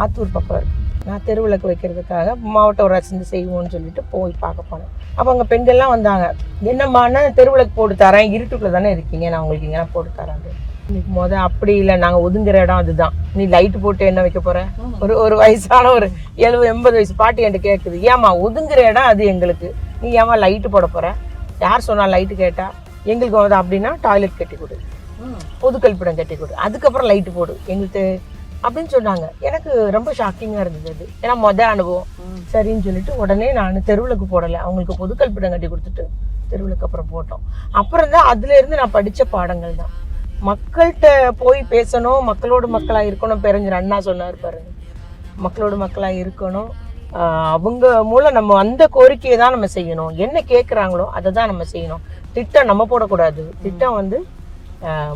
ஆத்தூர் பக்கம் இருக்குது. நான் தெருவிளக்கு வைக்கிறதுக்காக மாவட்ட ஊராட்சி சேர்ந்து செய்வோம்னு சொல்லிட்டு போய் பார்க்க போனேன். அப்போ அங்கே பெண்கள்லாம் வந்தாங்க. என்னம்மானா தெருவிளக்கு போட்டு தரேன், இருட்டுக்குள்ளே தானே இருக்கீங்க, நான் உங்களுக்கு இங்கே போட்டு தரேன். இன்னைக்கு அப்படி இல்லை, நாங்கள் ஒதுங்குற இடம் அதுதான். நீ லைட்டு போட்டு என்ன வைக்க போற? ஒரு வயசான ஒரு 70-80 வயசு பாட்டி என்கிட்ட கேட்குது, ஏமா ஒதுங்குற இடம் அது எங்களுக்கு, நீ ஏமா லைட்டு போட போற? யார் சொன்னா லைட்டு கேட்டா? எங்களுக்கு வந்து அப்படின்னா டாய்லெட் கட்டி கொடு, பொது கழிப்பிடம் கட்டி கொடு, அதுக்கப்புறம் லைட்டு போடு எங்களுக்கு அப்படின்னு சொன்னாங்க. எனக்கு ரொம்ப ஷாக்கிங்காக இருந்தது அது. ஏன்னா அனுபவம். சரின்னு சொல்லிட்டு உடனே நான் தெருவிளக்கு போடலை, அவங்களுக்கு பொது கழிப்பிடம் கட்டி கொடுத்துட்டு தெருவிளக்கு அப்புறம் போட்டோம். அப்புறம் தான் அதுலேருந்து நான் படித்த பாடங்கள் தான். மக்கள்கிட்ட போய் பேசணும், மக்களோடு மக்களாக இருக்கணும். பேரறிஞர் அண்ணா சொன்னார் பாருங்க, மக்களோடு மக்களாக இருக்கணும். அவங்க மூலம் நம்ம அந்த கோரிக்கையை தான் நம்ம செய்யணும். என்ன கேட்குறாங்களோ அதை தான் நம்ம செய்யணும். திட்டம் நம்ம போடக்கூடாது, திட்டம் வந்து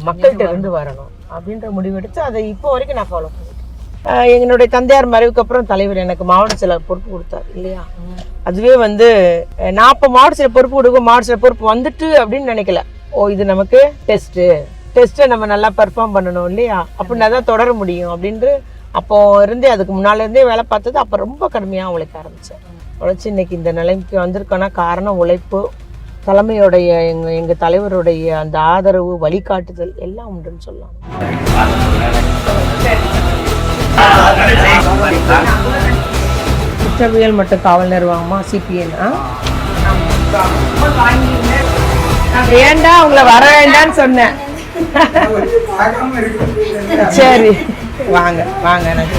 மக்கள்கிட்ட இருந்து வரணும் அப்படின்ற முடிவெடுத்து அதை இப்போ வரைக்கும் நான் ஃபாலோ பண்ணிட்டேன். எங்களுடைய தந்தையார் மறைவுக்கு அப்புறம் தலைவர் எனக்கு மாவட்ட செயலர் பொறுப்பு கொடுத்தார் இல்லையா. அதுவே வந்து நான் இப்போ மாவட்ட செயலர் பொறுப்பு கொடுக்கும், மாவட்ட செயலர் பொறுப்பு வந்துட்டு அப்படின்னு நினைக்கல. இது நமக்கு டெஸ்ட்டை நம்ம நல்லா பெர்ஃபார்ம் பண்ணணும் இல்லையா, அப்படின்னா தான் தொடர முடியும் அப்படின்ட்டு அப்போ இருந்தே, அதுக்கு முன்னால இருந்தே வேலை பார்த்தது. அப்போ ரொம்ப கடுமையாக உழைக்க ஆரம்பித்தேன். உழைச்சி இன்னைக்கு இந்த நிலைமைக்கு வந்திருக்கோன்னா காரணம் உழைப்பு, தலைமையுடைய எங்கள் தலைவருடைய அந்த ஆதரவு, வழிகாட்டுதல் எல்லாம் உண்டுன்னு சொல்லலாம். குற்றவியல் மற்றும் காவல் நிர்வாகமா சிபிஎன் வேண்டாம், அவங்கள வர வேண்டான்னு சொன்னேன். சரி வாங்க வாங்க எனக்கு